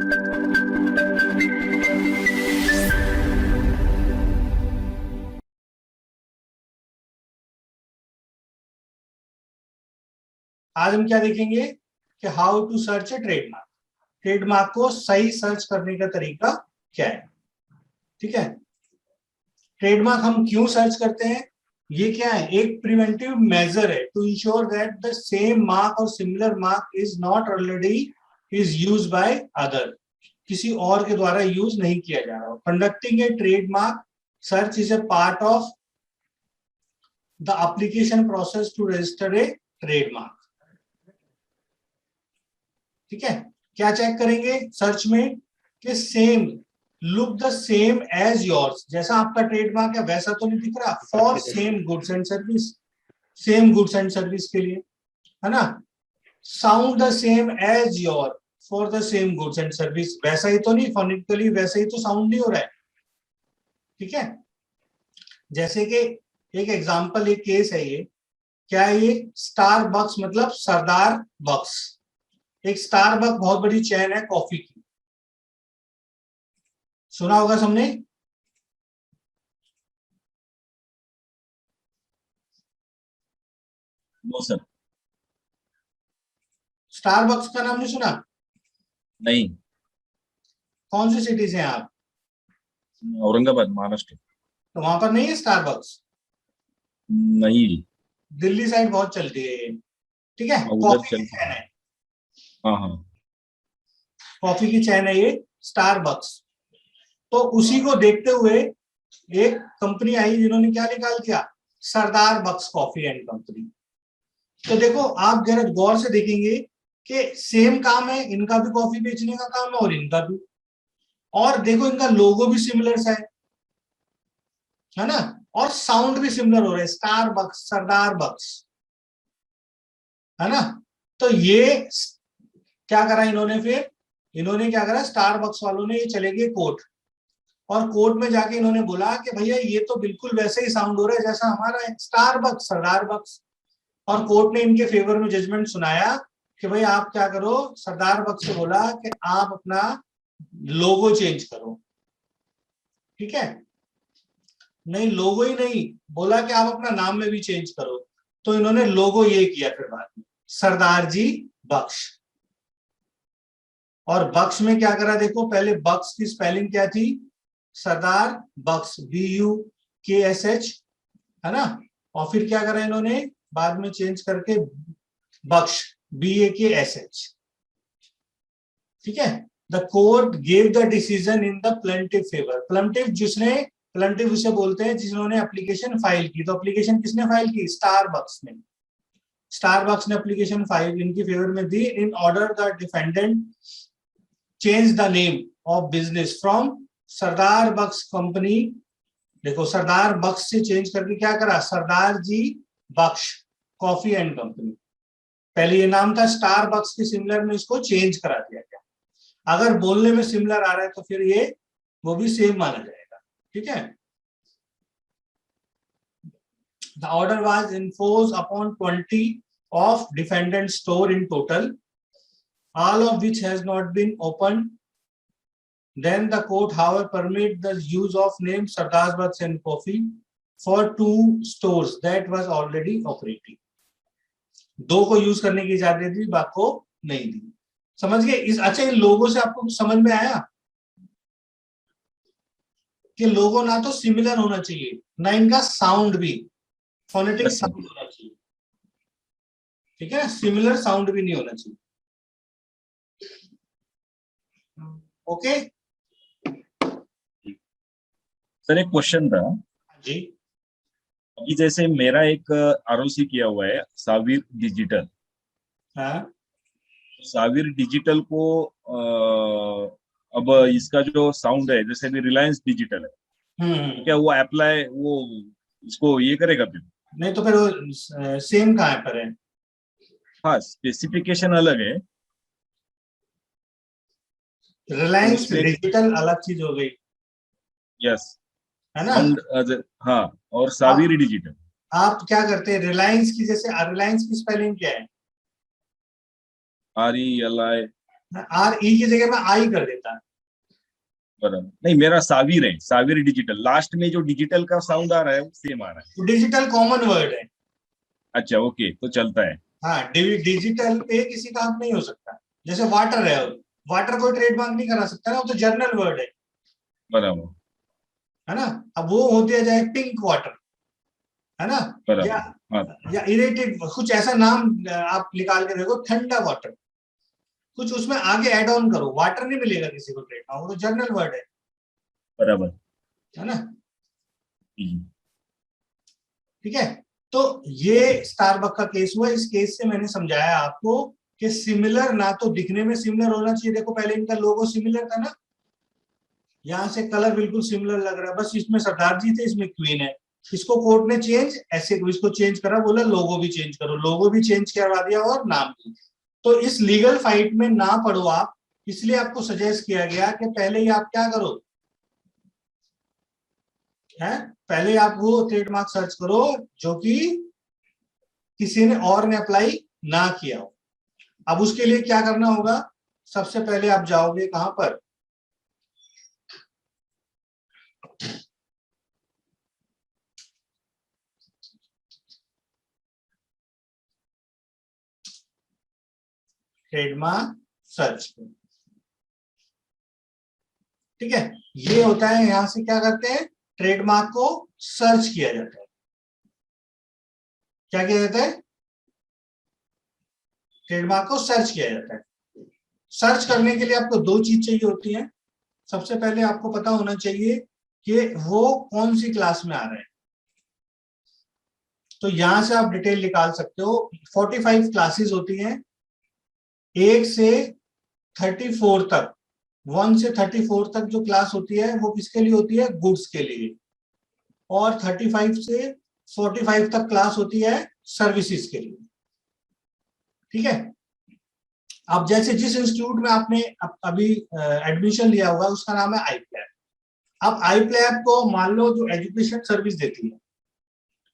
आज हम क्या देखेंगे कि how to search a trademark. Trademark को सही सर्च करने का तरीका क्या है। ठीक है, ट्रेडमार्क हम क्यों सर्च करते हैं, ये क्या है, एक प्रिवेंटिव मेजर है to ensure that the same mark और similar mark is not already is use by other, किसी और के द्वारा यूज नहीं किया जा रहा हो। Conducting a trademark search is a part of the application process to register a trademark. ठीक है, क्या चेक करेंगे सर्च में कि same look the same as yours, जैसा आपका ट्रेडमार्क है वैसा तो नहीं दिख रहा, for same goods and service, same goods and service के लिए, है ना। Sound the same as your for the same goods and service, वैसा ही तो नहीं, फोनेटिकली वैसा ही तो साउंड नहीं हो रहा है। ठीक है, जैसे कि एक एग्जांपल, एक केस है ये, क्या है ये, स्टार बक्स मतलब सरदार बक्स। एक स्टार बक्स बहुत बड़ी चेन है कॉफी की, सुना होगा सबने। नो सर, स्टारबक्स का नाम नहीं सुना? नहीं। कौन सी सिटी से हैं आप? औरंगाबाद, महाराष्ट्र। तो वहां पर नहीं है स्टारबक्स? नहीं, दिल्ली साइड बहुत चलती है ये। ठीक है, उधर कॉफी की चलती चैन है। है, हाँ हाँ। कॉफी की चैन है ये स्टारबक्स। तो उसी को देखते हुए एक कंपनी आई जिन्होंने क्या निकाल दिया, सरदार बक्स कॉफी एंड कंपनी। तो देखो आप जरा गौर से देखेंगे कि सेम काम है, इनका भी कॉफी बेचने का काम है और इनका भी, और देखो इनका लोगो भी सिमिलर सा है ना, और साउंड भी सिमिलर हो रहा है, स्टार बक्स, सरदार बक्स, है ना। तो ये क्या करा इन्होंने, फिर इन्होंने क्या करा, स्टार बक्स वालों ने ये चले गए कोर्ट, और कोर्ट में जाके इन्होंने बोला कि भैया ये तो बिल्कुल वैसे ही साउंड हो रहा है जैसा हमारा है, स्टार बक्स, सरदार बक्स। और कोर्ट ने इनके फेवर में जजमेंट सुनाया कि भाई आप क्या करो, सरदार बक्स से बोला कि आप अपना लोगो चेंज करो। ठीक है, नहीं लोगो ही नहीं, बोला कि आप अपना नाम में भी चेंज करो। तो इन्होंने लोगो ये किया फिर बाद में, सरदार जी बख्श। और बख्श में क्या करा, देखो पहले बख्श की स्पेलिंग क्या थी, सरदार बख्श, BUKSH, है ना। और फिर क्या करा इन्होंने बाद में चेंज करके बख्श, BAKSH। ठीक है, the court gave the decision in the plaintiff favour. Plaintiff जिसने, प्लेंटिव उसे बोलते हैं जिन्होंने एप्लीकेशन फाइल की। तो एप्लीकेशन किसने फाइल की, स्टारबक्स ने। स्टारबक्स ने एप्लीकेशन फाइल इनकी फेवर में दी। In order the defendant change the name of business from Sardar Bux company, देखो सरदार बक्स से चेंज करके क्या करा, Sardar ji Bakhsh coffee and company. पहले ये नाम था स्टार बक्स के सिमिलर में, इसको चेंज करा दिया गया। अगर बोलने में सिमिलर आ रहा है तो फिर ये वो भी सेम माना जाएगा। ठीक है, the order was enforced upon 20 of defendant store in total, all of which has not been opened. Then the court however permit the use of name Sardar Bus and Coffee for 2 stores that was already operating. 2 को use करने की इजाजत दी, बाकी को नहीं दी। समझ गए इस, अच्छा इन लोगों से आपको समझ में आया कि लोगो ना तो सिमिलर होना चाहिए, ना इनका साउंड भी फोनेटिक साउंड होना चाहिए। ठीक है, सिमिलर साउंड भी नहीं होना चाहिए। ओके सर एक क्वेश्चन था जी। अभी, जैसे मेरा एक ROC किया हुआ है सावीर डिजिटल। हाँ, सावीर डिजिटल को अब इसका जो साउंड है, जैसे भी रिलायंस डिजिटल है, क्या वो अप्लाई, वो इसको ये करेगा फिर? नहीं तो फिर वो सेम कहाँ पर है? हाँ, स्पेसिफिकेशन अलग है। तो रिलायंस उसमें, डिजिटल अलग चीज हो गई, यस, है ना। साउंड, हाँ, और आप सावीर डिजिटल। आप क्या करते हैं, रिलायंस की, जैसे रिलायंस की स्पेलिंग क्या है? RELI, आर ई की जगह मैं आई कर देता। बराबर, नहीं मेरा साविर है, साविर डिजिटल, लास्ट में जो डिजिटल का साउंड आ रहा है वो सेम आ रहा है। डिजिटल कॉमन वर्ड है। अच्छा ओके, तो चलता है। हाँ, डिजिटल पे किसी का हक नहीं हो सकता। जैसे वाटर है, वाटर कोई ट्रेडमार्क नहीं करा सकता ना, वो तो जर्नल वर्ड बराबर है ना। अब वो हो दिया जाए पिंक वाटर, है ना, या बराबर। हाँ इरेटेड, कुछ ऐसा नाम आप निकाल के देखो, ठंडा वाटर, कुछ उसमें आगे ऐड ऑन करो, वाटर नहीं मिलेगा किसी को ट्रेडमार्क, वो तो जर्नल वर्ड बराबर। है ना। हम्म, ठीक है, तो ये स्टारबक का केस हुआ। इस केस से मैंने समझाया आपको कि सिमिलर ना तो दिखने में सिमिलर होना चाहिए, देखो पहले इनका लोगो सिमिलर था ना, यहां से कलर बिल्कुल सिमिलर लग रहा है, बस इसमें सरदार जी थे, इसमें क्वीन है। इसको कोर्ट ने चेंज ऐसे, इसको चेंज करा, बोला लोगो भी चेंज करो, लोगो भी चेंज करवा दिया और नाम भी। तो इस लीगल फाइट में ना पड़ो आप, इसलिए आपको सजेस्ट किया गया कि पहले ही आप क्या करो, है, पहले आप वो ट्रेडमार्क सर्च करो जो कि किसी ने और ने अप्लाई ना किया हो। अब उसके लिए क्या करना होगा, सबसे पहले आप जाओगे कहां पर, ट्रेडमार्क सर्च पे। ठीक है, ये होता है, यहां से क्या करते हैं, ट्रेडमार्क को सर्च किया जाता है। क्या किया जाता है, ट्रेडमार्क को सर्च किया जाता है। सर्च करने के लिए आपको दो चीज चाहिए होती है। सबसे पहले आपको पता होना चाहिए कि वो कौन सी क्लास में आ रहे हैं, तो यहां से आप डिटेल निकाल सकते हो। 45 क्लासेस होती हैं, 1 से 34 तक, 1 से 34 तक जो क्लास होती है वो किसके लिए होती है, गुड्स के लिए, और 35 से 45 तक क्लास होती है सर्विसेज के लिए। ठीक है, अब जैसे जिस इंस्टीट्यूट में आपने अभी एडमिशन लिया होगा उसका नाम है आईप्लैब। अब आईप्लैब को मान लो जो एजुकेशन सर्विस देती है,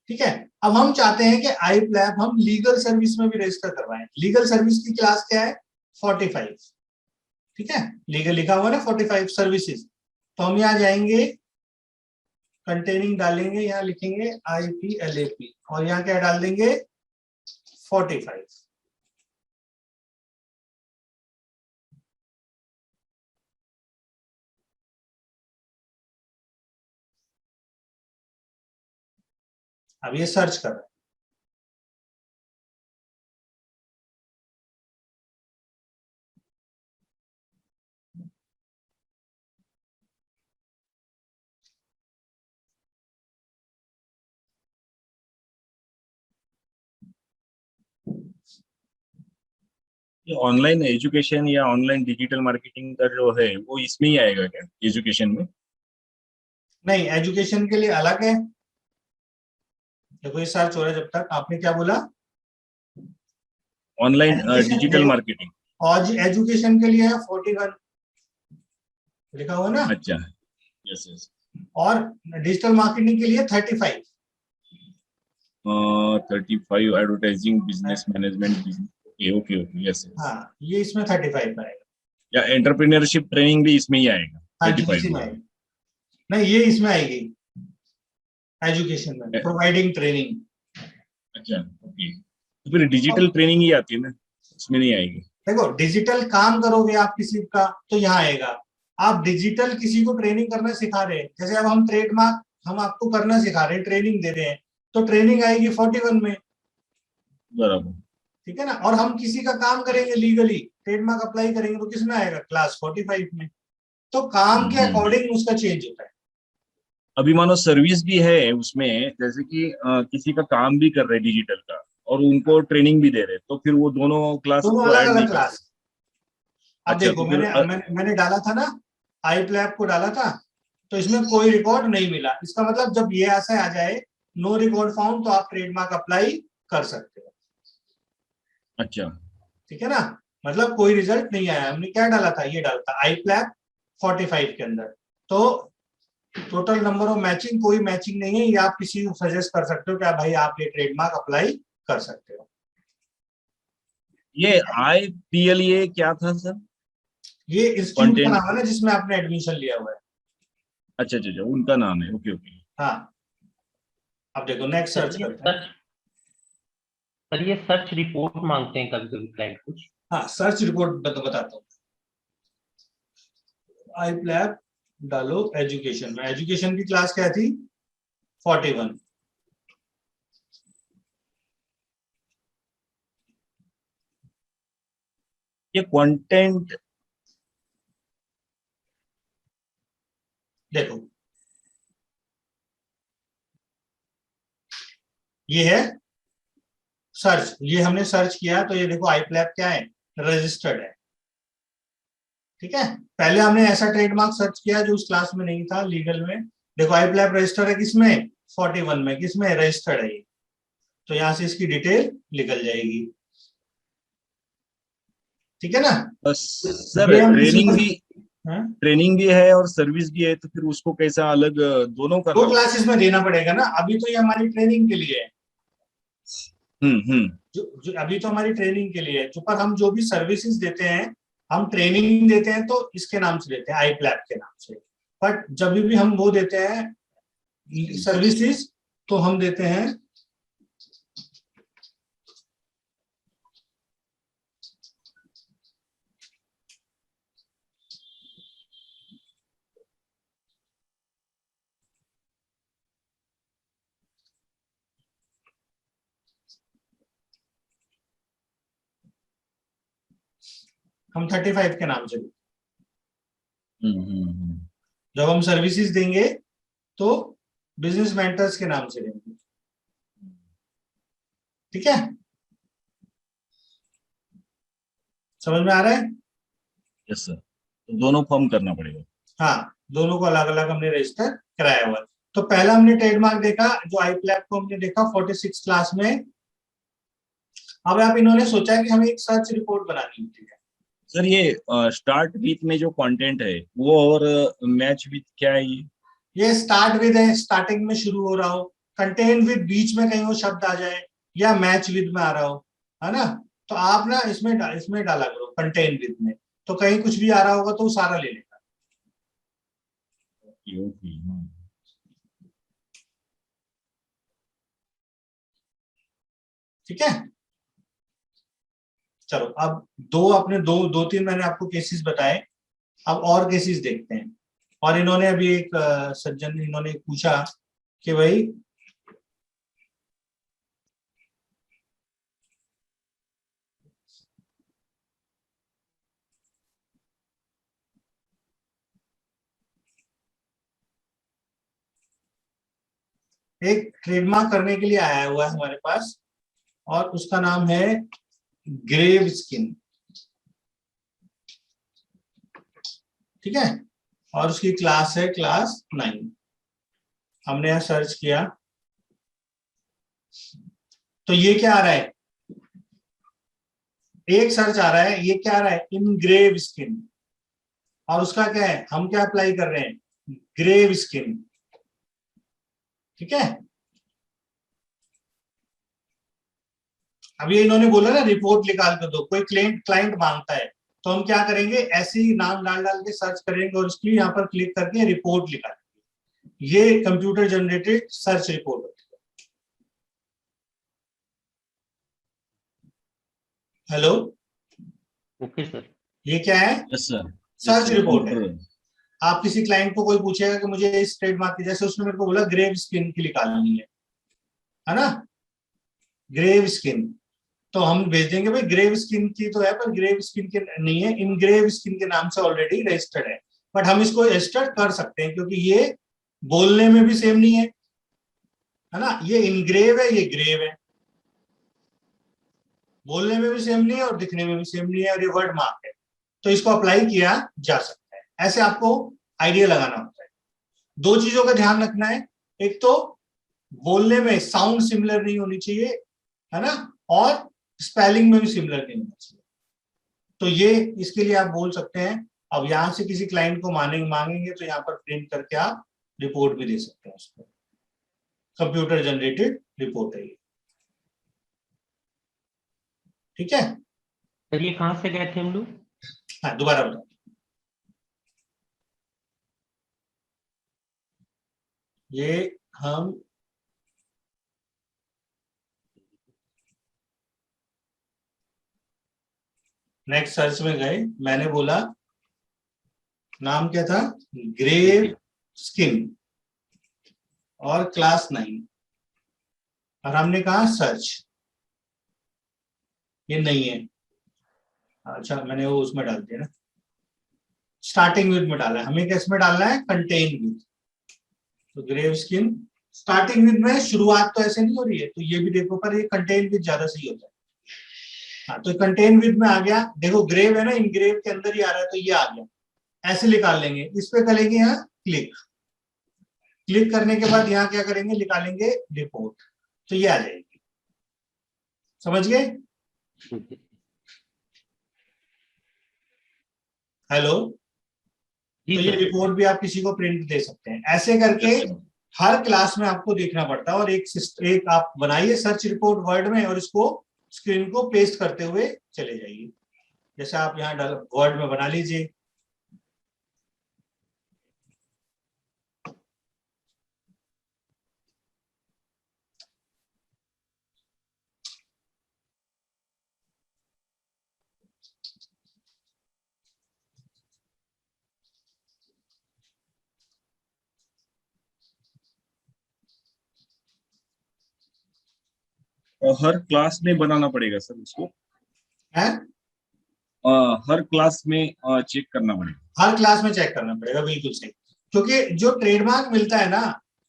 ठीक है, अब हम चाहते हैं कि आईप्लैब हम लीगल सर्विस में भी रजिस्टर करवाएं। लीगल सर्विस की क्लास क्या है, 45। ठीक है, लीगल लिखा हुआ ना 45 सर्विसेज, तो हम यहाँ जाएंगे, कंटेनिंग डालेंगे, यहाँ लिखेंगे IPLAP और यहाँ क्या डाल देंगे 45। अब ये सर्च कर रहे हैं। ये ऑनलाइन एजुकेशन या ऑनलाइन डिजिटल मार्केटिंग का जो है वो इसमें ही आएगा क्या, एजुकेशन में? नहीं, एजुकेशन के लिए अलग है। देखो ये सर्च हो रहा है, जब तक आपने क्या बोला, ऑनलाइन एजुकेशन डिजिटल देखो, मार्केटिंग। और एजुकेशन के लिए है 41 लिखा हुआ ना, अच्छा, यस यस। और डिजिटल मार्केटिंग के लिए 35। 35 advertising business management business, okay okay okay, yes yes. हाँ, ये इसमें 35 आएगा। या एंटरप्रेन्योरशिप ट्रेनिंग भी इसमें ही आएगा हाँ जी, 35 इसी में में? आएगी। नहीं, ये इसमें आएगी, एजुकेशन में प्रोवाइडिंग ट्रेनिंग। अच्छा ओके, तो फिर डिजिटल ट्रेनिंग ही आती है ना, उसमें नहीं आएगी? देखो, डिजिटल काम करोगे आप किसी का तो यहाँ आएगा। आप डिजिटल किसी को ट्रेनिंग करना सिखा रहे हैं, जैसे अब हम ट्रेडमार्क हम आपको करना सिखा रहे हैं, ट्रेनिंग दे रहे हैं, तो ट्रेनिंग आएगी 41 में। बराबर। ठीक है ना, और हम किसी का काम करेंगे लीगली, ट्रेडमार्क अप्लाई करेंगे तो किसमें आएगा, क्लास 45 में। तो काम के हम्म। अकॉर्डिंग उसका चेंज होता है। अभी मानो सर्विस भी है उसमें, जैसे कि किसी का काम भी कर रहे डिजिटल का और उनको ट्रेनिंग भी दे रहे, तो फिर वो दोनों क्लास दोनों को अलग ऐड नहीं अलग कर क्लास। सकते? अब अच्छा देखो, तो फिर मैंने डाला था ना, आई प्लैब को डाला था, तो इसमें कोई रिकॉर्ड नहीं मिला। इसका मतलब जब ये ऐसा आ जाए, नो रिकॉर्ड फाउंड, तो आप ट्रेडमार्क अप्लाई कर सकते हो। अच्छा। ठीक है ना, मतलब कोई रिजल्ट नहीं आया। हमने क्या डाला था, ये डाला था आई प्लैब 45 के अंदर। तो टोटल नंबर ऑफ मैचिंग, कोई मैचिंग नहीं है, ये आप किसी को सजेस्ट कर सकते हो क्या भाई आप ये ट्रेडमार्क अप्लाई कर सकते हो। ये IPLA क्या था सर? ये इंस्टीट्यूट का कंटेंट, नाम है ना जिसमें आपने एडमिशन लिया हुआ है। अच्छा अच्छा अच्छा, उनका नाम है, ओके ओके। हाँ, अब देखो नेक्स्ट सर सर्च ये करते हैं। सर्च सर ये सर्च रिपोर्ट मांगते हैं कभी कभी क्लाइंट कुछ। हाँ, सर्च रिपोर्ट बताता हूँ। आई प्लैब डालो एजुकेशन में, एजुकेशन की क्लास क्या थी 41। ये कंटेंट, देखो ये है सर्च, ये हमने सर्च किया तो ये देखो आई प्लैब क्या है, रजिस्टर्ड है। ठीक है, पहले हमने ऐसा ट्रेडमार्क सर्च किया जो उस क्लास में नहीं था लीगल में। देखो आई प्लैब रजिस्टर्ड है किसमें, 41 में, किसमें रजिस्टर्ड है ये, तो यहां से इसकी डिटेल निकल जाएगी। ठीक है ना। बस सर ये हम किसी ट्रेनिंग को, भी, हाँ? ट्रेनिंग भी है और सर्विस भी है, तो फिर उसको कैसा अलग दोनों दो करना पड़ेगा? क्लासेस में देना पड़ेगा ना, अभी तो ये हमारी ट्रेनिंग के लिए है। हम्म। जो अभी तो हमारी ट्रेनिंग के लिए है, जो पर हम जो भी सर्विसेज देते हैं, हम ट्रेनिंग देते हैं तो इसके नाम से देते हैं, आई प्लैब के नाम से। बट जब भी हम वो देते हैं सर्विसेज, तो हम देते हैं हम 35 के नाम से देते हैं। हम्म। जब हम सर्विसेज देंगे तो बिजनेस मेंटर्स के नाम से देंगे। ठीक है, समझ में आ रहा है। यस सर, तो दोनों फॉर्म करना पड़ेगा। हाँ, दोनों को अलग अलग हमने रजिस्टर कराया हुआ है। तो पहला हमने ट्रेडमार्क देखा जो आई प्लैब को हमने देखा 46 क्लास में। अब आप इन्होंने सोचा है कि हमें एक सर्च रिपोर्ट बनानी होती है। सर ये स्टार्ट विथ में जो कंटेंट है वो, और मैच विथ क्या है ये स्टार्ट विद है, स्टार्टिंग में शुरू हो रहा हो, कंटेंट विद बीच में कहीं वो शब्द आ जाए, या मैच विद में आ रहा हो, है ना। तो आप ना इसमें डाला करो कंटेंट विद में, तो कहीं कुछ भी आ रहा होगा तो वो सारा ले लेगा। Okay okay. ठीक है, चलो अब दो अपने दो दो तीन मैंने आपको केसेस बताए, अब और केसेस देखते हैं। और इन्होंने अभी एक सज्जन ने इन्होंने पूछा कि भाई एक ट्रेडमार्क करने के लिए आया हुआ है हमारे पास, और उसका नाम है ग्रेव स्किन। ठीक है, और उसकी क्लास है क्लास 9। हमने यहां सर्च किया तो ये क्या आ रहा है, एक सर्च आ रहा है, ये क्या आ रहा है, इनग्रेव स्किन। और उसका क्या है, हम क्या अप्लाई कर रहे हैं, ग्रेव स्किन। ठीक है, अब ये इन्होंने बोला ना रिपोर्ट निकाल कर दो, कोई क्लाइंट मांगता है, तो हम क्या करेंगे, ऐसे ही नाम डाल डाल के सर्च करेंगे और उसकी यहाँ पर क्लिक करके रिपोर्ट निकालेंगे। ये कंप्यूटर जनरेटेड सर्च रिपोर्ट होती है। Hello, okay sir. ये क्या है, यस सर, सर्च रिपोर्ट है। कंप्यूटर। आप किसी क्लाइंट को कोई पूछेगा कि मुझे इस ट्रेडमार्क की, जैसे उसने मेरे को बोला ग्रेव स्किन की निकालनी है ना, ग्रेव स्किन, तो हम भेज देंगे भाई ग्रेव स्किन की तो है, पर ग्रेव स्किन के नहीं है, इनग्रेव स्किन के नाम से ऑलरेडी रजिस्टर्ड है। बट हम इसको रजिस्टर कर सकते हैं क्योंकि ये बोलने में भी सेम नहीं है ना, ये इनग्रेव है, ये ग्रेव है, बोलने में भी सेम नहीं है और दिखने में भी सेम नहीं है, और ये वर्ड मार्क है, तो इसको अप्लाई किया जा सकता है। ऐसे आपको आइडिया लगाना होता है। दो चीजों का ध्यान रखना है, एक तो बोलने में साउंड सिमिलर नहीं होनी चाहिए, है ना, और स्पेलिंग में भी सिमिलर नहीं होना चाहिए। तो ये इसके लिए आप बोल सकते हैं। अब यहां से किसी क्लाइंट को मांगेंगे तो यहाँ पर प्रिंट करके आप रिपोर्ट भी दे सकते हैं उसको, कंप्यूटर जनरेटेड रिपोर्ट है ये। ठीक है, सर ये कहाँ से गए थे हम लोग? हाँ दोबारा बताओ। ये हम नेक्स्ट सर्च में गए, मैंने बोला नाम क्या था, ग्रेव स्किन और क्लास 9, और हमने कहा सर्च, ये नहीं है। अच्छा मैंने वो उसमें डाल दिया ना, स्टार्टिंग विद में डाला है, हमें किस में डालना है, कंटेन विद। तो ग्रेव स्किन स्टार्टिंग विद में, शुरुआत तो ऐसे नहीं हो रही है, तो ये भी देखो, पर ये कंटेन विद ज्यादा सही होता है। हाँ तो कंटेन विद में आ गया, देखो ग्रेव है ना, इन ग्रेव के अंदर ही आ रहा है, तो ये आ गया, ऐसे निकाल लेंगे। इस पे करेंगे यहाँ क्लिक, क्लिक करने के बाद यहाँ क्या करेंगे, निकालेंगे रिपोर्ट, तो ये आ जाएगी। समझ गए? हेलो, जी तो ये सर। रिपोर्ट भी आप किसी को प्रिंट दे सकते हैं। ऐसे करके हर क्लास में आपको देखना पड़ता है, और एक आप बनाइए सर्च रिपोर्ट वर्ड में, और इसको स्क्रीन को पेस्ट करते हुए चले जाइए। जैसे आप यहाँ वर्ड में बना लीजिए, और हर क्लास में बनाना पड़ेगा सर उसको, है हर क्लास में चेक करना पड़ेगा। हर क्लास में चेक करना पड़ेगा, बिल्कुल सही। क्योंकि जो ट्रेडमार्क मिलता है ना,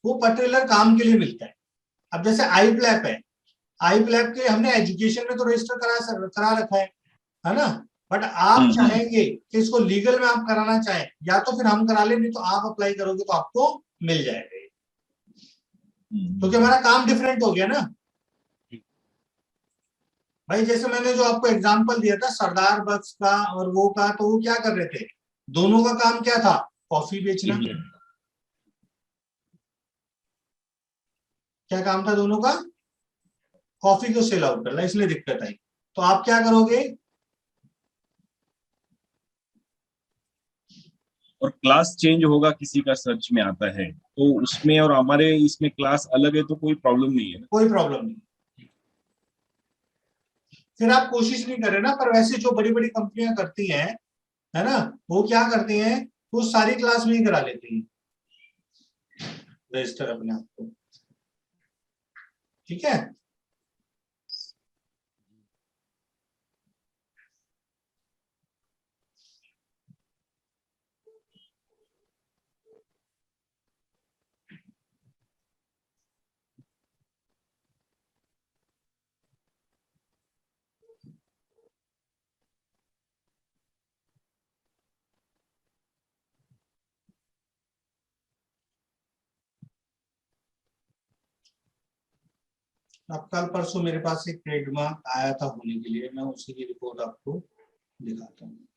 वो पर्टिकुलर काम के लिए मिलता है। अब जैसे आई प्लैप है, आई प्लैप के हमने एजुकेशन में तो रजिस्टर करा रखा है ना, बट आप चाहेंगे कि इसको लीगल में आप कराना चाहें, या तो फिर हम करा ले, नहीं तो आप अप्लाई करोगे तो आपको मिल जाएगा, क्योंकि हमारा काम डिफरेंट हो गया ना भाई। जैसे मैंने जो आपको एग्जांपल दिया था सरदार बक्स का और वो का, तो वो क्या कर रहे थे, दोनों का काम क्या था, कॉफी बेचना। क्या काम था दोनों का, कॉफी को सेल आउट करना, इसलिए दिक्कत आई। तो आप क्या करोगे, और क्लास चेंज होगा किसी का सर्च में आता है तो उसमें, और हमारे इसमें क्लास अलग है तो कोई प्रॉब्लम नहीं है ना? कोई प्रॉब्लम नहीं। फिर आप कोशिश नहीं कर रहे ना, पर वैसे जो बड़ी बड़ी कंपनियां करती हैं, है ना, वो क्या करती हैं, वो सारी क्लास में ही करा लेती हैं रजिस्टर अपने आप को। ठीक है, अब कल परसों मेरे पास एक ट्रेडमार्क आया था होने के लिए, मैं उसी की रिपोर्ट आपको दिखाता हूँ।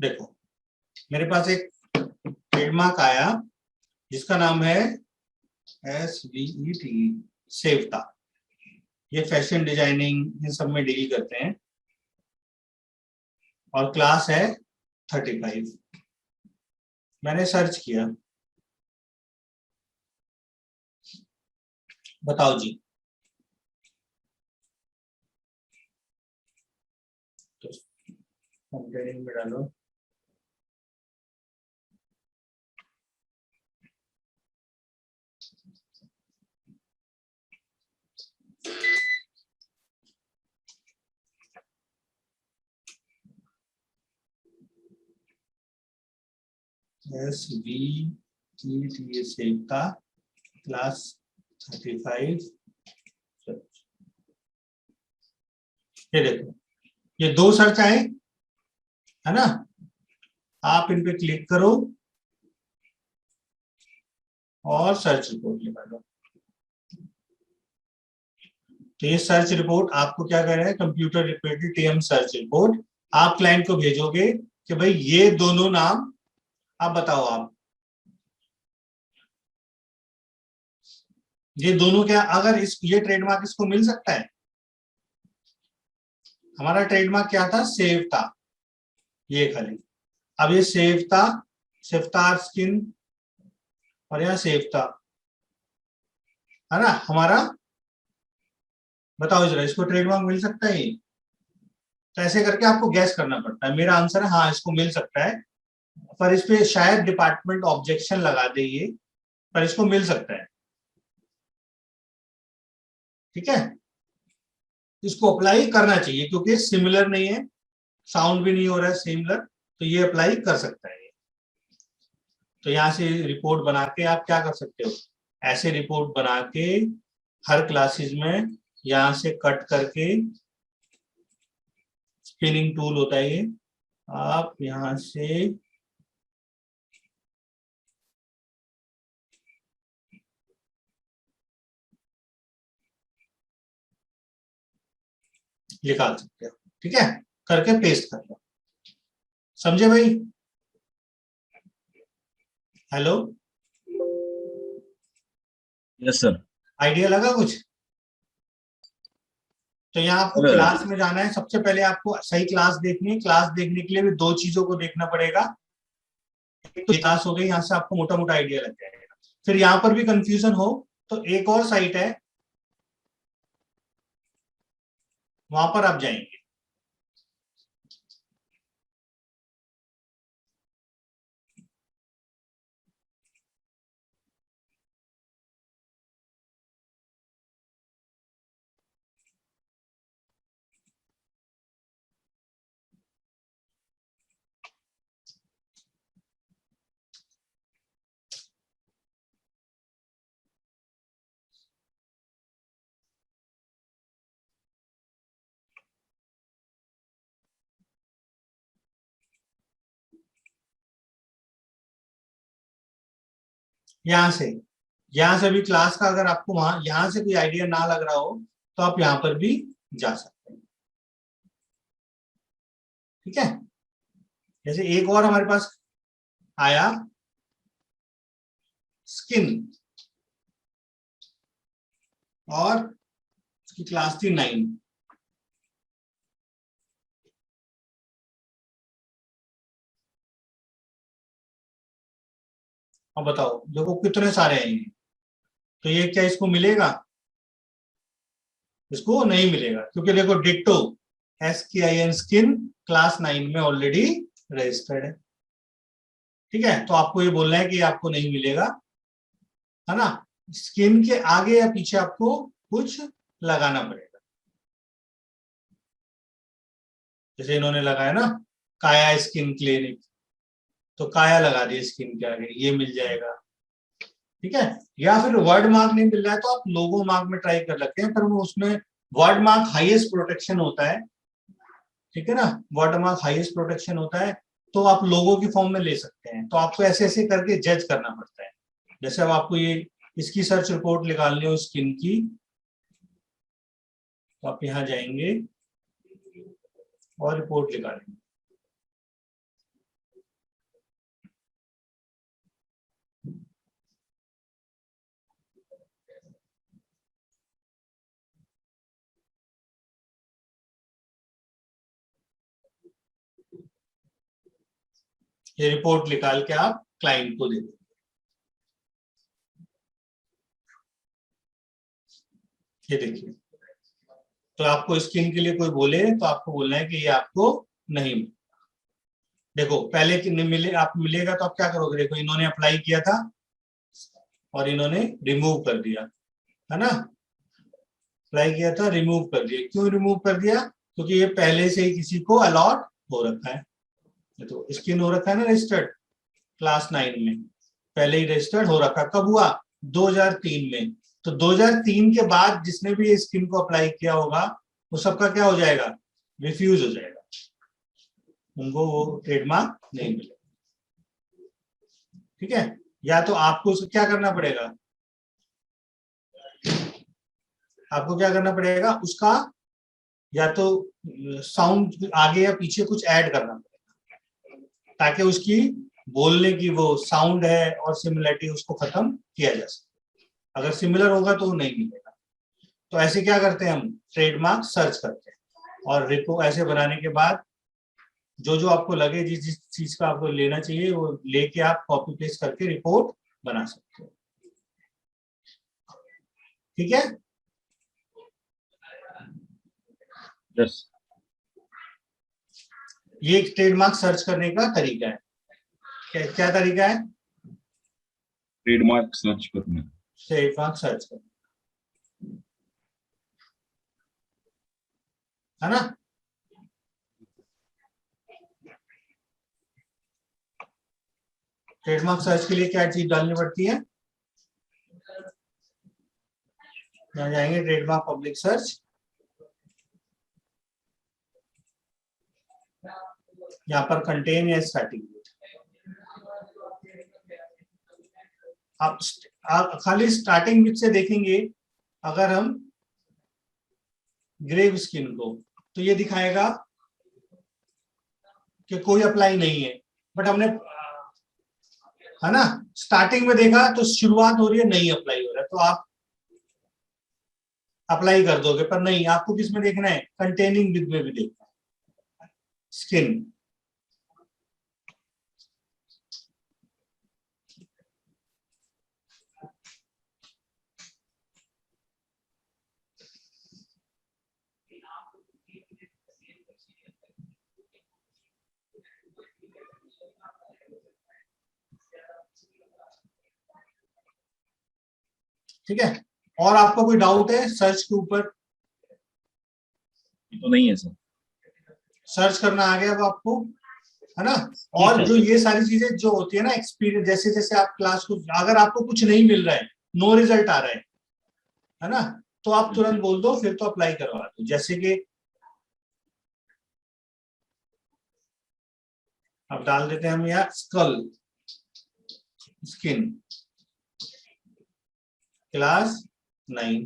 देखो मेरे पास एक ट्रेडमार्क आया जिसका नाम है SVET, सेवता। ये फैशन डिजाइनिंग इन सब में डील करते हैं, और क्लास है 35। मैंने सर्च किया, बताओ जी, तो कंटेनिंग में डालो SVET सेवता क्लास 35। ये देखो, ये 2 सर्च आए, है ना, आप इन पे क्लिक करो और सर्च रिपोर्ट लिखा दो। तो ये सर्च रिपोर्ट आपको क्या कर रहा है, computer repeated TM search report आप क्लाइंट को भेजोगे कि भाई ये दोनों नाम आप बताओ, आप ये दोनों क्या, अगर इस ये ट्रेडमार्क इसको मिल सकता है। हमारा ट्रेडमार्क क्या था, सेव था, ये खाली। अब ये सेव था, सिफ्तार स्किन, और यहाँ सेव था, है ना हमारा। बताओ जरा, इसको ट्रेडमार्क मिल सकता है ये? तो ऐसे करके आपको गैस करना पड़ता है। मेरा आंसर है हाँ, इसको मिल सकता है, पर इस पे शायद डिपार्टमेंट ऑब्जेक्शन लगा दे ये, पर इसको मिल सकता है। ठीक है, इसको अप्लाई करना चाहिए क्योंकि सिमिलर नहीं है, साउंड भी नहीं हो रहा है सिमिलर, तो ये अप्लाई कर सकता है। तो यहां से रिपोर्ट बना के आप क्या कर सकते हो, ऐसे रिपोर्ट बना के हर क्लासेस में यहां से कट करके, स्पिनिंग टूल होता है ये, आप यहां से निकाल सकते हो। ठीक है, करके पेस्ट कर लो। समझे भाई? Hello, yes sir. आइडिया लगा कुछ? तो यहाँ आपको अरे, क्लास में जाना है, सबसे पहले आपको सही क्लास देखनी है। क्लास देखने के लिए भी दो चीजों को देखना पड़ेगा। एक तो क्लास हो गई, यहाँ से आपको मोटा मोटा आइडिया लग जाएगा। फिर यहाँ पर भी कंफ्यूजन हो तो एक और साइट है, वहां पर आप जाएंगे। यहाँ से भी क्लास का अगर आपको वहां यहाँ से कोई आइडिया ना लग रहा हो तो आप यहाँ पर भी जा सकते हैं। ठीक है, जैसे एक और हमारे पास आया, स्किन, और उसकी क्लास थी 9। अब बताओ, देखो कितने सारे हैं ये। तो ये क्या इसको मिलेगा? इसको नहीं मिलेगा, क्योंकि देखो डिट्टो SKIN स्किन क्लास 9 में ऑलरेडी रजिस्टर्ड है। ठीक है, तो आपको ये बोलना है कि आपको नहीं मिलेगा, है ना। स्किन के आगे या पीछे आपको कुछ लगाना पड़ेगा। जैसे इन्होंने लगाया ना, काया स्किन क्लिनिक, तो काया लगा दिए स्किन के आगे, ये मिल जाएगा। ठीक है, या फिर वर्ड मार्क नहीं मिल रहा है तो आप लोगो मार्क में ट्राई कर सकते हैं, पर वो उसमें वर्ड मार्क हाईएस्ट प्रोटेक्शन होता है। ठीक है ना, वर्ड मार्क हाईएस्ट प्रोटेक्शन होता है, तो आप लोगों की फॉर्म में ले सकते हैं। तो आपको ऐसे ऐसे करके जज करना पड़ता है। जैसे अब आपको ये इसकी सर्च रिपोर्ट निकालनी हो स्किन की, तो आप यहाँ जाएंगे और रिपोर्ट निकालेंगे। ये रिपोर्ट निकाल के आप क्लाइंट को दे देंगे। ये देखिए, तो आपको स्किन के लिए कोई बोले तो आपको बोलना है कि ये आपको नहीं मिले। देखो पहले कि नहीं मिले, आप मिलेगा तो आप क्या करोगे? देखो इन्होंने अप्लाई किया था और इन्होंने रिमूव कर दिया, है ना। अप्लाई किया था, रिमूव कर दिया। क्यों रिमूव कर दिया? क्योंकि ये पहले से ही किसी को अलॉट हो रखा है। तो स्किन हो रखा है ना रजिस्टर्ड क्लास 9 में, पहले ही रजिस्टर्ड हो रखा। कब हुआ? 2003 में। तो 2003 के बाद जिसने भी स्किन को अप्लाई किया होगा वो सबका क्या हो जाएगा? रिफ्यूज हो जाएगा, उनको वो ट्रेडमार्क नहीं मिलेगा। ठीक है, या तो आपको उसको क्या करना पड़ेगा, आपको क्या करना पड़ेगा उसका, या तो साउंड आगे या पीछे कुछ ऐड करना पड़ेगा ताकि उसकी बोलने की वो साउंड है और सिमिलरिटी उसको खत्म किया जा सके। अगर सिमिलर होगा तो वो नहीं मिलेगा। तो ऐसे क्या करते हैं, हम ट्रेडमार्क सर्च करते हैं और रिपोर्ट ऐसे बनाने के बाद जो जो आपको लगे, जिस जिस चीज का आपको लेना चाहिए वो लेके आप कॉपी पेस्ट करके रिपोर्ट बना सकते हो। ठीक है, यस, ये एक ट्रेडमार्क सर्च करने का तरीका है। क्या तरीका है, ट्रेडमार्क सर्च करना। ट्रेडमार्क सर्च करना, है ना। ट्रेडमार्क सर्च के लिए क्या चीज डालनी पड़ती है, यहाँ जाएंगे ट्रेडमार्क पब्लिक सर्च, यहाँ पर कंटेन या स्टार्टिंग। आप खाली स्टार्टिंग विथ से देखेंगे, अगर हम ग्रेव स्किन को, तो ये दिखाएगा कि कोई अप्लाई नहीं है, बट हमने, है ना, स्टार्टिंग में देखा तो शुरुआत हो रही है, नहीं अप्लाई हो रहा है, तो आप अप्लाई कर दोगे। पर नहीं, आपको किस में देखना है, कंटेनिंग विद में भी देखना है, स्किन। ठीक है, और आपको कोई डाउट है सर्च के ऊपर? तो नहीं है सर। सर्च करना आ गया अब आपको, है ना। जी और सर। जो ये सारी चीजें जो होती है ना, एक्सपीरियंस, जैसे जैसे आप क्लास को, अगर आपको कुछ नहीं मिल रहा है, नो रिजल्ट आ रहा है ना, तो आप तुरंत बोल दो, फिर तो अप्लाई करवा दो। जैसे कि अब डाल देते हैं हम यहाँ स्कल स्किन क्लास 9,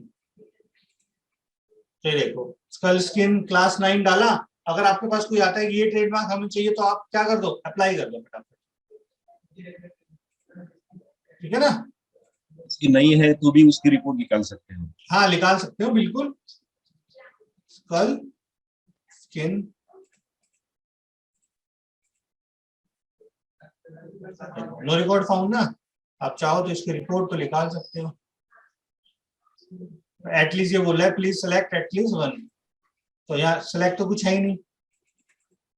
तो देखो स्कल स्किन क्लास 9 डाला। अगर आपके पास कोई आता है कि ये ट्रेडमार्क हमें चाहिए, तो आप क्या कर दो, अप्लाई कर दो फटाफट। ठीक है ना, उसकी नहीं है तो भी उसकी रिपोर्ट निकाल सकते हैं। हाँ निकाल सकते हो बिल्कुल। स्कल स्किन, नो रिकॉर्ड फाउंड ना, आप चाहो तो इसकी रिपोर्ट तो निकाल सकते हो। एटलीस्ट ये बोल रहा है प्लीज सेलेक्ट एटलीस्ट वन, तो यहाँ सेलेक्ट तो कुछ है ही नहीं,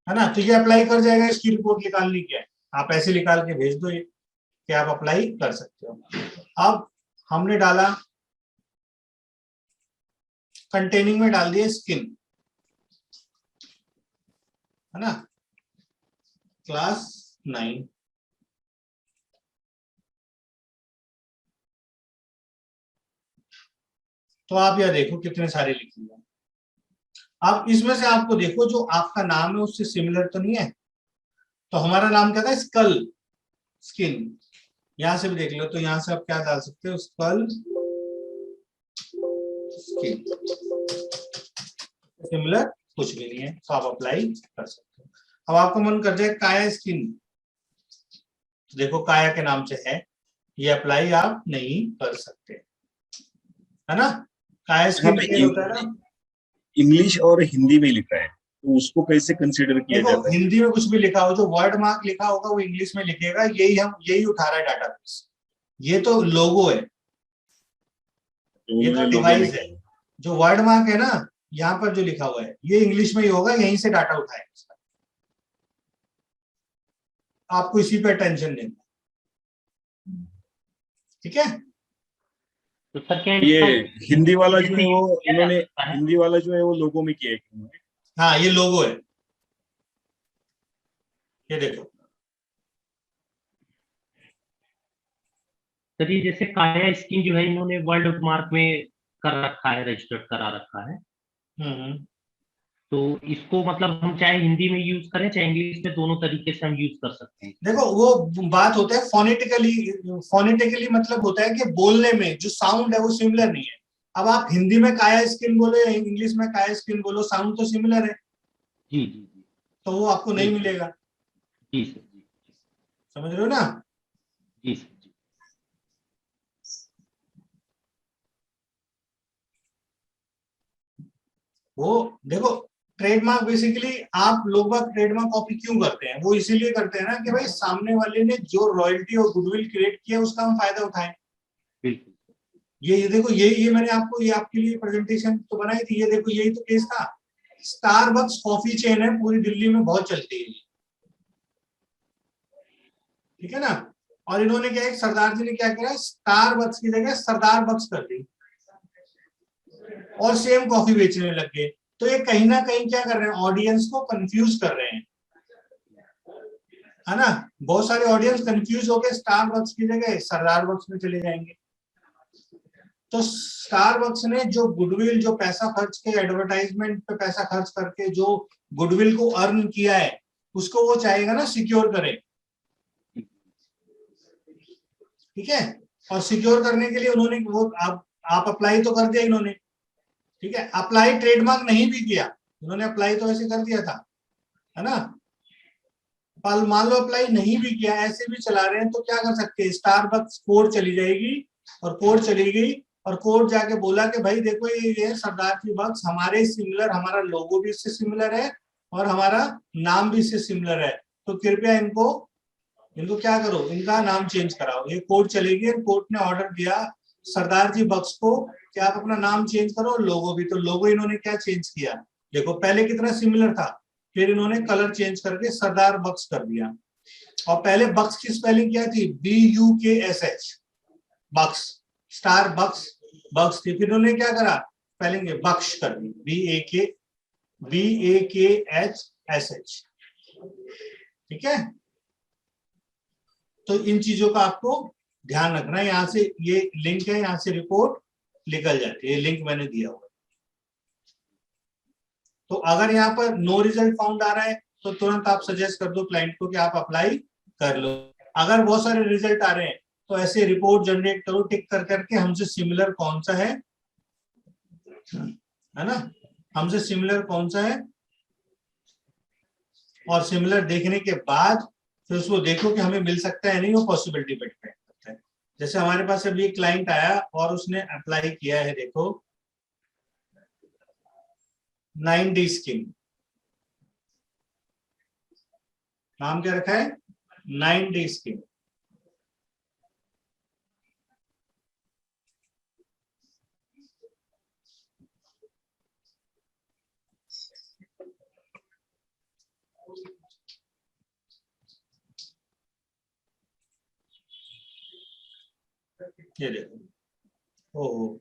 है ना। तो ये अप्लाई कर जाएगा, इसकी रिपोर्ट निकालनी क्या है, आप ऐसे निकाल के भेज दो ये कि आप अप्लाई कर सकते हो। अब हमने डाला, कंटेनिंग में डाल दिया स्किन, है ना, क्लास 9। तो आप यह देखो कितने सारे लिखे हुए हैं। आप इसमें से आपको देखो जो आपका नाम है उससे सिमिलर तो नहीं है। तो हमारा नाम क्या था, स्कल स्किन, यहां से भी देख लो, तो यहां से आप क्या डाल सकते हो, स्कल स्किन, सिमिलर कुछ भी नहीं है, तो आप अप्लाई कर सकते हो। अब आपको मन कर जाए काया स्किन, तो देखो काया के नाम से है, ये अप्लाई आप नहीं कर सकते, है ना। काया यहाँ स्किन पे पे होता है ना, इंग्लिश और हिंदी में लिखा है, तो उसको कैसे कंसिडर किया देखो जाता है? हिंदी में कुछ भी लिखा हो, जो वर्ड मार्क लिखा होगा वो इंग्लिश में लिखेगा, यही उठा रहा है डाटाबेस। ये तो लोगो है, तो ये तो उन्होंने लोगो में डिवाइस है। किया। जो वर्ड मार्क है ना, यहाँ पर जो लिखा हुआ है ये इंग्लिश में ही होगा, यहीं से डाटा उठाएगा। आपको इसी पे टेंशन देना, ठीक है। तो सर क्या ये इसका हिंदी वाला जो जैसे है वो यूज किया जा इन्होंने, सकता है? हिंदी वाला जो है वो लोगो में किया है इन्होंने। हाँ ये लोगो है, ये देखो। सर ये जैसे काया स्किन जो है इन्होंने वर्ल्ड मार्क में कर रखा है, रजिस्टर्ड करा रखा है। हम्म तो इसको मतलब हम चाहे हिंदी में यूज करें चाहे इंग्लिश में, दोनों तरीके से हम यूज कर सकते हैं। देखो वो बात होता है फोनेटिकली, फोनेटिकली मतलब होता है कि बोलने में जो साउंड है वो सिमिलर नहीं है। अब आप हिंदी में काया स्किन बोलो या इंग्लिश में काया स्किन बोलो, साउंड तो सिमिलर है, जी जी जी। तो वो आपको नहीं मिलेगा। जी सर जी। समझ रहे हो ना? जी सर जी। वो देखो, ट्रेडमार्क बेसिकली आप लोग बाग ट्रेडमार्क कॉपी क्यों करते हैं? वो इसीलिए करते हैं ना कि भाई सामने वाले ने जो रॉयल्टी और गुडविल क्रिएट किया उसका हम फायदा उठाएं। बिल्कुल। ये देखो, ये मैंने आपको ये आपके लिए प्रेजेंटेशन तो बनाई थी, ये देखो यही तो केस था। स्टारबक्स कॉफी चेन है, पूरी दिल्ली में बहुत चलती है, ठीक है ना? और इन्होंने क्या, एक सरदार जी ने क्या किया, स्टारबक्स की जगह सरदार बक्स कर दी और सेम कॉफी बेचने लग गए। तो ये कहीं ना कहीं क्या कर रहे हैं, ऑडियंस को कंफ्यूज कर रहे हैं, है ना? बहुत सारे ऑडियंस कंफ्यूज होकर स्टारबक्स की जगह सरदार बक्स में चले जाएंगे। तो स्टारबक्स ने जो गुडविल, जो पैसा खर्च के एडवर्टाइजमेंट पे पैसा खर्च करके जो गुडविल को अर्न किया है, उसको वो चाहेगा ना सिक्योर करे, ठीक है? और सिक्योर करने के लिए उन्होंने वो आप अप्लाई तो कर दिया इन्होंने, ठीक है? अप्लाई ट्रेडमार्क नहीं भी किया इन्होंने, अप्लाई तो ऐसे कर दिया था, है ना? मान लो अप्लाई नहीं भी किया, ऐसे भी चला रहे हैं, तो क्या कर सकते हैं, स्टारबक्स कोर्ट चली जाएगी, और कोर्ट चली गई और कोर्ट जाके बोला कि भाई देखो ये सरदार की बक्स हमारे सिमिलर, हमारा लोगो भी इससे सिमिलर है और हमारा नाम भी इससे सिमिलर है, तो कृपया इनको क्या करो, इनका नाम चेंज कराओ। ये कोर्ट चलेगी, कोर्ट ने ऑर्डर दिया सरदार जी बक्स को कि आप अपना नाम चेंज करो, लोगो भी। तो लोगो इन्होंने क्या चेंज किया, देखो पहले कितना सिमिलर था, फिर इन्होंने कलर चेंज करके सरदार बक्स कर दिया। और पहले बक्स की स्पेलिंग क्या थी, BUKSH, बक्स, स्टार बक्स बक्स थी, फिर उन्होंने क्या करा, स्पेलिंग बख्श कर दी, BAKHSH, ठीक है? तो इन चीजों का आपको ध्यान रखना है। यहां से ये लिंक है, यहां से रिपोर्ट निकल जाती है, ये लिंक मैंने दिया हुआ है। तो अगर यहाँ पर नो रिजल्ट फाउंड आ रहा है तो तुरंत आप सजेस्ट कर दो क्लाइंट को कि आप अप्लाई कर लो। अगर बहुत सारे रिजल्ट आ रहे हैं तो ऐसे रिपोर्ट जनरेट करो, टिक कर करके हमसे सिमिलर कौन सा है ना, हमसे सिमिलर कौन सा है, और सिमिलर देखने के बाद फिर उसको देखो कि हमें मिल सकता है नहीं, वो पॉसिबिलिटी पे डिपेंड करता है। जैसे हमारे पास अभी एक क्लाइंट आया और उसने अप्लाई किया है, देखो 9D स्कीम, नाम क्या रखा है, 9D स्कीम। ये देखो, ओहो,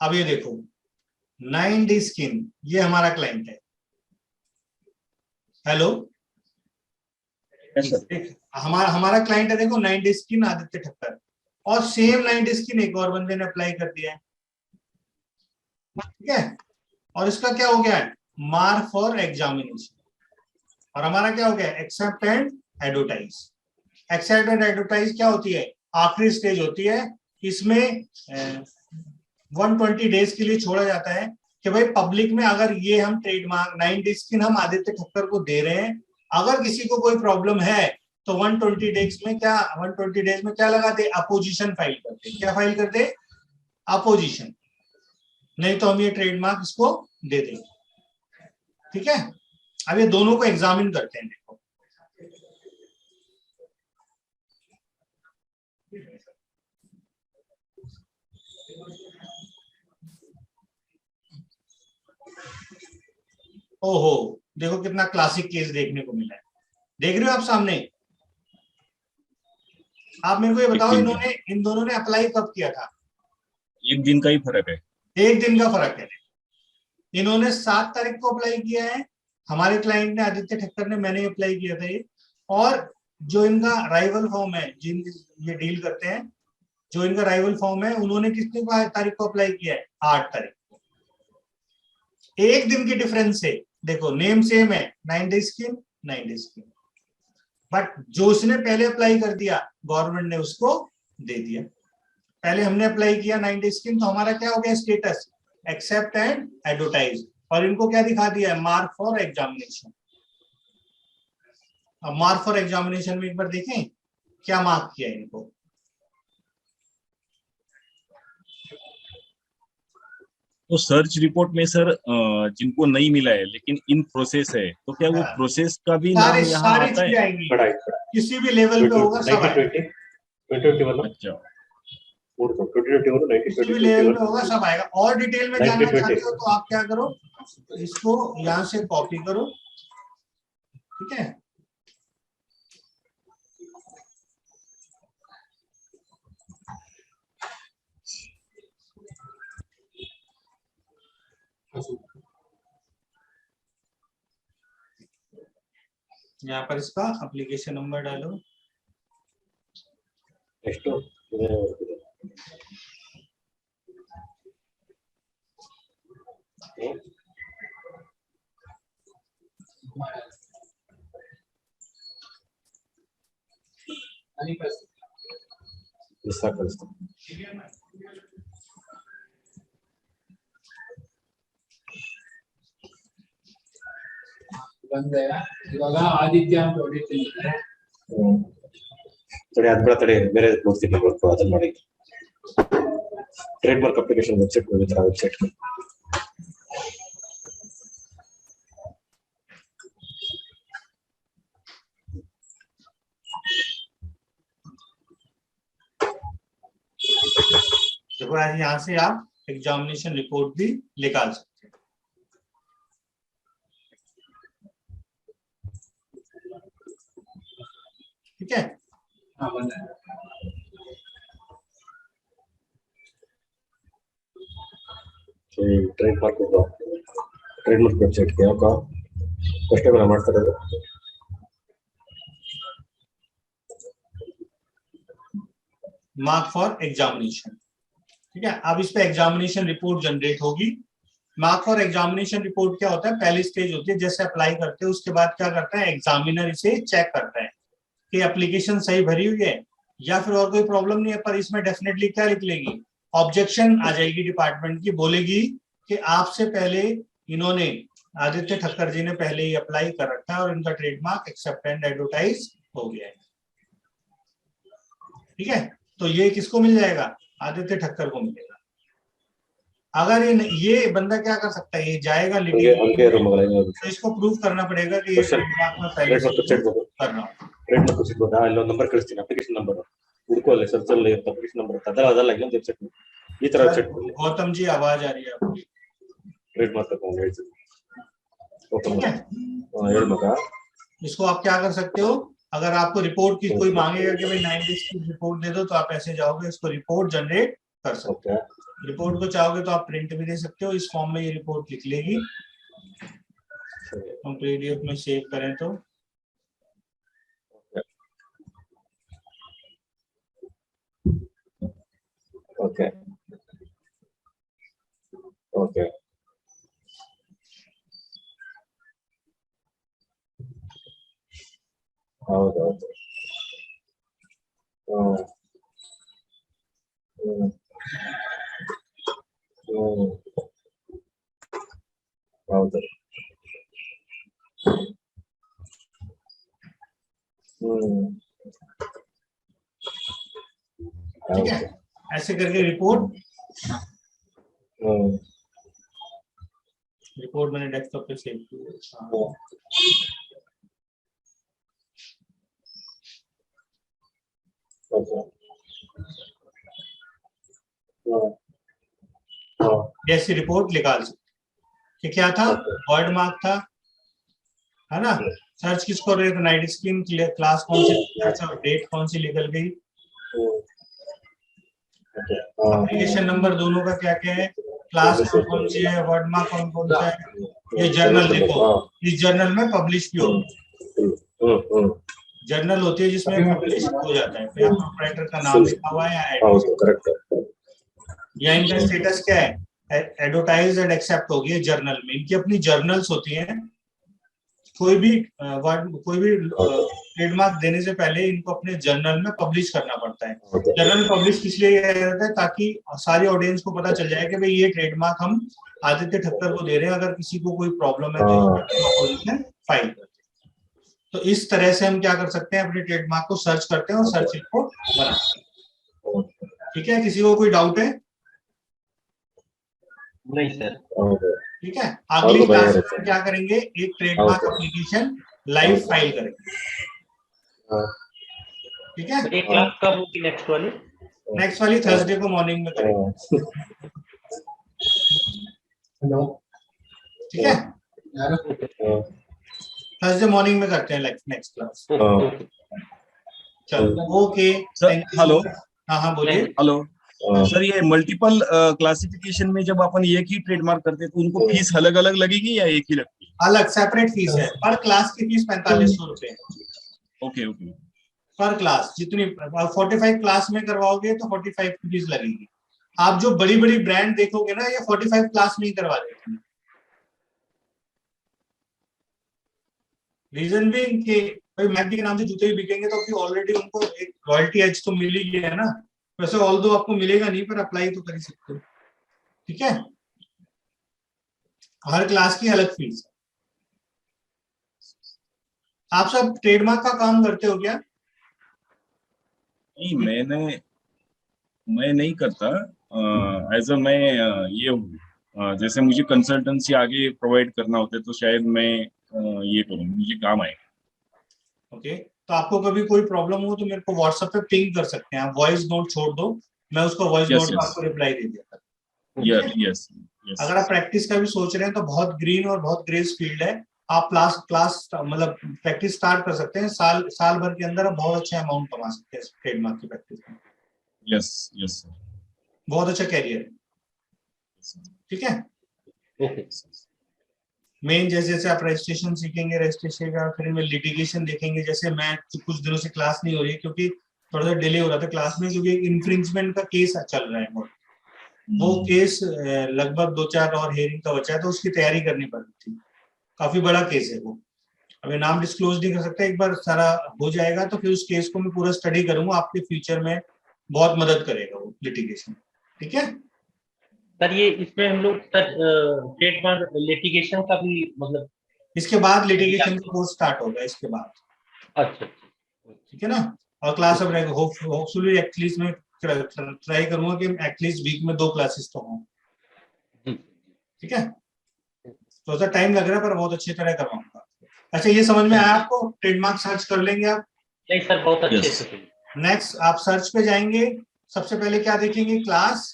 अब ये देखो 9D स्किन, ये हमारा क्लाइंट है। हेलो, हमारा क्लाइंट है, देखो 9D स्किन आदित्य ठक्कर, और सेम 9D स्किन एक और बंदे ने अप्लाई कर दिया है, ठीक है? और इसका क्या हो गया है, मार्क फॉर एग्जामिनेशन, और हमारा क्या हो गया, accept and advertise. Accept and advertise क्या होती है, आखिरी स्टेज होती है, इसमें 120 डेज के लिए छोड़ा जाता है कि भाई पब्लिक में अगर ये हम ट्रेडमार्क 9D स्किन हम आदित्य ठक्कर को दे रहे हैं, अगर किसी को कोई प्रॉब्लम है तो 120 डेज में क्या लगाते, अपोजिशन फाइल करते, क्या फाइल करते, अपोजिशन, नहीं तो हम ये ट्रेडमार्क इसको दे देंगे, ठीक है? अब ये दोनों को एग्जामिन करते हैं, देखो ओहो, देखो कितना क्लासिक केस देखने को मिला है, देख रहे हो आप सामने? आप मेरे को ये बताओ, इन दोनों ने अप्लाई कब किया था? एक दिन का ही फर्क है, एक दिन का फर्क है। इन्होंने 7 तारीख को अप्लाई किया है, हमारे क्लाइंट ने, आदित्य ठक्कर ने, मैंने अप्लाई किया था ये। और जो इनका राइवल फॉर्म है, जिन ये डील करते हैं, जो इनका राइवल फॉर्म है, उन्होंने कितनी तारीख को अप्लाई किया है, 8 तारीख को। एक दिन की डिफरेंस से, देखो नेम सेम है, 9 स्कीम 9 स्कीम, बट जो उसने पहले अप्लाई कर दिया गवर्नमेंट ने उसको दे दिया। पहले हमने अप्लाई किया 9 स्कीम, तो हमारा क्या हो गया स्टेटस, एक्सेप्ट एंड एडवर्टाइज, और इनको क्या दिखा दिया है, मार्क फॉर एग्जामिनेशन। अब मार्क फॉर एग्जामिनेशन में एक बार देखें क्या मार्क किया इनको। तो सर्च रिपोर्ट में सर जिनको नहीं मिला है लेकिन इन प्रोसेस है, तो क्या वो हाँ। प्रोसेस का भी नाम सारी यहाँ सारी आता है? चीजें आएंगी, बड़ा किसी भी लेवल पे होगा सब आएगा, 2021 अच्छा, 2021 किसी भी लेवल पे होगा सब आएगा। और डिटेल में जानना 1920 चाहते हो तो आप क्या करो, इसको यहाँ से कॉपी करो, ठीक है। यहाँ पर इसका एप्लीकेशन नंबर डालो, ಎಷ್ಟು ಮಿಸ್ ಕಳಿಸ್ತಾ ಬಂದೆ ಇವಾಗ ಆದಿತ್ಯ ಅಂತ ಹೊಡಿತೀನಿ ತಡೆ ಅದ್ ಬೇಡ ತಡೆ ಬೇರೆ ನೋಡ್ತೀನಿ ಬರ್ಕೊ ಅದನ್ನ ಮಾಡಿ ಟ್ರೇಡ್ ಮಾರ್ಕ್ ಅಪ್ಲಿಕೇಶನ್ ವೆಬ್ಸೈಟ್ ಹೋಗಿದ್ರ ವೆಬ್ಸೈಟ್ देखो यहाँ से आप एग्जामिनेशन रिपोर्ट भी निकाल सकते हैं, ठीक है। ಹಾ ಬಂದೆ ಟ್ರೇಡ್ ಮಾರ್ಕ್ ವೆಬ್ಸೈಟ್ಗೆ ಯಾಕ ಕಸ್ಟಮರ್ ಮಾಡ್ತಾರೆ ಅದು मार्क फॉर एग्जामिनेशन, ठीक है। अब इस पे एग्जामिनेशन रिपोर्ट जनरेट होगी। मार्क फॉर एग्जामिनेशन रिपोर्ट क्या होता है, पहली स्टेज होती है जैसे अप्लाई करते हैं, उसके बाद क्या करता है एग्जामिनर इसे चेक करता है कि एप्लीकेशन सही भरी हुई है या फिर और कोई प्रॉब्लम नहीं है। पर इसमें डेफिनेटली क्या लिख लेगी, ऑब्जेक्शन आ जाएगी डिपार्टमेंट की, बोलेगी कि आपसे पहले इन्होंने आदित्य ठक्कर जी ने पहले ही अप्लाई कर रखा है और इनका ट्रेडमार्क एक्सेप्ट एंड एडवर्टाइज हो गया है, ठीक है। तो ये किसको मिल जाएगा, आदित्य ठक्कर को मिलेगा। अगर ये बंदा क्या कर सकता है, ये जाएगा तो इसको प्रूव करना पड़ेगा कि ये ट्रेडमार्क में पहले से कर रहा हूँ। ಟ್ರೇಡ್ ಮಾರ್ಕ್ ಸಿಗ್ಬೋದಾ, ಇಲ್ಲೊಂದು ನಂಬರ್ ಕಳಿಸ್ತೀನಿ, ಅಪ್ಲಿಕೇಶನ್ ನಂಬರ್ ಹುಡುಕೋಲ್ಲ ಸರ್ಚ್ ಅಲ್ಲಿ ಇರುತ್ತೆ ಅಪ್ಲಿಕೇಶನ್ ನಂಬರ್ ಅದಲ್ಲ ಇನ್ನೊಂದು ವೆಬ್ಸೈಟ್ ಈ ತರ ವೆಬ್ಸೈಟ್ गौतम जी आवाज आ रही है आपकी, ಟ್ರೇಡ್ ಮಾರ್ಕ್ ಅಕೌಂಟ್ ಹೇಳ್ತೀನಿ ಓಪನ್ ठीक है। ಹೇಳ್ಬೇಕಾ इसको आप क्या कर सकते हो, अगर आपको रिपोर्ट की कोई मांगेगा कि भाई 9 डेज की रिपोर्ट दे दो, तो आप ऐसे जाओगे इसको रिपोर्ट जनरेट कर सकते ಓಕೆ हो। रिपोर्ट को चाहोगे तो आप प्रिंट भी दे सकते हो, इस फॉर्म में ये रिपोर्ट लिख लेगी। ಸರಿ हम पीडीएफ में सेव करें तो ಓಕೆ ಓಕೆ ಹೌದೌದು ಹೌದು ठीक है। ऐसे करके रिपोर्ट मैंने डेस्कटॉप पे सेव की है। जैसी रिपोर्ट निकाल सकते कि क्या था, वर्ड मार्क था, है ना। सर्च किसको रहे थे, नाइट स्कीम, क्लास कौन सी, डेट कौन सी निकल गई, एप्लीकेशन नंबर दोनों का क्या क्या है, क्लास कौन सी है, वर्ड मार्क कौन सा है। ये जर्नल देखो, इस जर्नल में पब्लिश भी होगा, जर्नल होती है जिसमें पब्लिश हो जाता है, प्रोप्राइटर का नाम लिखा हुआ है या एड्रेस, या इनका स्टेटस क्या है, एडवर्टाइज एंड एक्सेप्ट होगी है जर्नल में। इनकी अपनी जर्नल्स होती हैं। कोई भी ट्रेडमार्क देने से पहले इनको अपने जर्नल में पब्लिश करना पड़ता है। जर्नल पब्लिश किस लिए किया जाता है, ताकि सारी ऑडियंस को पता चल जाए कि भाई ये ट्रेडमार्क हम आदित्य ठक्कर को दे रहे हैं, अगर किसी को कोई प्रॉब्लम है तो अपोजिशन फाइल करते हैं। तो इस तरह से हम क्या कर सकते हैं, अपने ट्रेडमार्क को सर्च करते हैं और सर्च रिपोर्ट बनाते हैं। ठीक है, किसी को कोई डाउट है? नहीं सर। ठीक है, अगली क्लास में क्या करेंगे, एक ट्रेडमार्क एप्लीकेशन लाइव फाइल करेंगे। ठीक है, एक क्लास कब होगी नेक्स्ट वाली? नेक्स्ट वाली थर्सडे को मॉर्निंग में करेंगे। हेलो ठीक है, यार थर्सडे मॉर्निंग में करते हैं नेक्स्ट क्लास। चलो ओके, सर हेलो। हाँ हाँ बोलिए। हेलो सर, ये मल्टीपल क्लासिफिकेशन में जब अपन एक ही ट्रेडमार्क करते हैं तो उनको फीस अलग अलग लगेगी या एक ही लगती है? अलग सेपरेट फीस है। पर क्लास की फीस 4500 रुपए है। Okay okay. पर क्लास जितनी 45 क्लास में करवाओगे तो 45 की फीस लगेगी। आप जो बड़ी बड़ी ब्रांड देखोगे ना, ये 45 क्लास में ही करवा देते हैं। रीजन भी कि भाई मैकडी के नाम से जूते ही बिकेंगे तो फिर ऑलरेडी उनको एक रॉयल्टी एज तो मिल ही गया है ना। वैसे ऑल्दो आपको मिलेगा नहीं, पर अप्लाई तो कर ही सकते हो। ठीक है, हर क्लास की अलग फीस है। आप सब ट्रेडमार्क का काम करते हो क्या? नहीं, मैं नहीं करता। एज अ मैं ये हूँ, जैसे मुझे कंसल्टेंसी आगे प्रोवाइड करना होता है तो शायद मैं ये करूँ, मुझे काम आएगा। ओके, तो आपको कभी कोई प्रॉब्लम हो तो मेरे को व्हाट्सएप पे पिंग कर सकते हैं। आप वॉइस नोट छोड़ दो, मैं उसको वॉइस नोट में आपको रिप्लाई दे दिया था। यस। अगर आप प्रैक्टिस का भी सोच रहे हैं तो बहुत ग्रीन और बहुत ग्रेस फील्ड है। आप क्लास मतलब प्रैक्टिस स्टार्ट कर सकते हैं। साल भर के अंदर आप बहुत अच्छा अमाउंट कमा सकते हैं ट्रेडमार्क की प्रैक्टिस में। Yes sir. बहुत अच्छा कैरियर है। ठीक है, मेन जैसे आप रजिस्ट्रेशन सीखेंगे, रजिस्ट्रेशन का फिर लिटिगेशन देखेंगे। जैसे मैं कुछ दिनों से क्लास नहीं हो रही है क्योंकि थोड़ा सा डिले हो रहा था क्लास में, क्योंकि इंफ्रिंजमेंट का केस चल रहा है बहुत। वो केस लगभग 2-4 और हेयरिंग का बचा है, तो उसकी तैयारी करनी पड़ रही थी। काफी बड़ा केस है वो। अभी नाम डिस्क्लोज नहीं कर सकता। एक बार सारा हो जाएगा तो फिर उस केस को मैं पूरा स्टडी करूंगा। आपके फ्यूचर में बहुत मदद करेगा वो लिटिगेशन। ठीक है सर, ये इसमें हम लोग ट्रेडमार्क लिटिगेशन का भी मतलब इसके बाद लिटिगेशन का कोर्स स्टार्ट होगा इसके बाद। अच्छा। ठीक है ना, और क्लास अब रहेगा। होपफुली एटलीस्ट मैं ट्राई करूंगा कि एटलीस्ट वीक में 2 क्लासेस तो हों। ठीक है, थोड़ा सा टाइम लग रहा है पर बहुत अच्छी तरह करवाऊंगा। अच्छा, ये समझ में आया आपको? ट्रेडमार्क सर्च कर लेंगे आप? नहीं सर, बहुत अच्छे से। नेक्स्ट आप सर्च पे जाएंगे, सबसे पहले क्या देखेंगे, क्लास।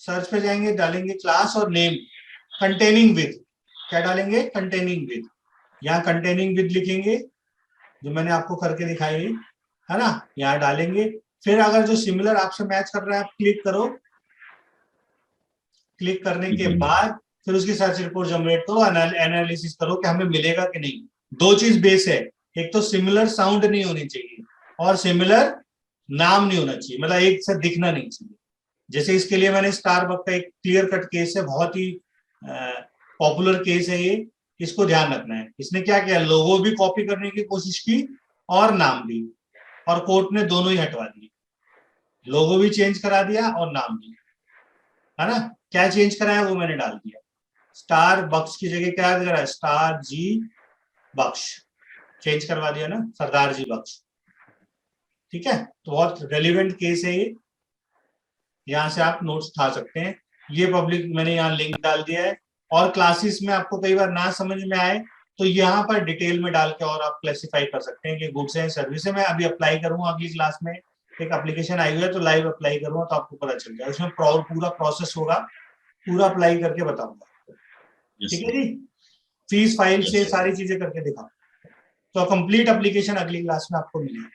सर्च पे जाएंगे, डालेंगे क्लास और नेम कंटेनिंग विद। क्या डालेंगे? Containing with. यहाँ कंटेनिंग विद लिखेंगे, जो मैंने आपको करके दिखाई है ना, यहाँ डालेंगे। फिर अगर जो सिमिलर आपसे मैच कर रहा है आप क्लिक करो। क्लिक करने के बाद फिर उसकी सर्च रिपोर्ट जनरेट करो, एनालिसिस करो कि हमें मिलेगा कि नहीं। 2 चीज बेस है, एक तो सिमिलर साउंड नहीं होनी चाहिए और सिमिलर नाम नहीं होना चाहिए, मतलब एक से दिखना नहीं चाहिए। जैसे इसके लिए मैंने स्टारबक्स का एक क्लियर कट केस है, बहुत ही पॉपुलर केस है ये। इसको ध्यान रखना है। इसने क्या किया, लोगो भी कॉपी करने की कोशिश की और नाम भी, और कोर्ट ने दोनों ही हटवा दिए। लोगो भी चेंज करा दिया और नाम भी, है ना। क्या चेंज कराया वो मैंने डाल दिया। स्टार बक्स की जगह क्या करा, स्टार जी बख्श चेंज करवा दिया ना, सरदार जी बख्श। ठीक है, तो बहुत रेलिवेंट केस है ये। यहाँ से आप नोट्स उठा सकते हैं। ये पब्लिक मैंने यहाँ लिंक डाल दिया है। और क्लासेस में आपको कई बार ना समझ में आए तो यहाँ पर डिटेल में डाल के और आप क्लासिफाई कर सकते हैं कि गुड्स एंड सर्विस है। मैं अभी अप्लाई करूंगा अगली क्लास में, एक एप्लीकेशन आई हुई है तो लाइव अप्लाई करूंगा तो आपको पता चल जाएगा। उसमें पूरा प्रोसेस होगा, पूरा अप्लाई करके बताऊंगा। ठीक है जी, फीस फाइल से सारी चीजें करके दिखाऊंगा। तो कंप्लीट एप्लीकेशन अगली क्लास में आपको मिलेगी।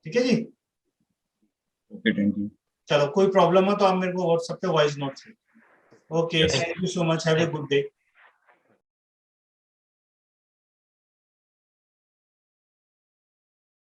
ठीक है जी, ओके, थैंक यू। चलो कोई प्रॉब्लम हो तो आप मेरे को व्हाट्सएप पे voice note. Okay, thank you so much, have a good day.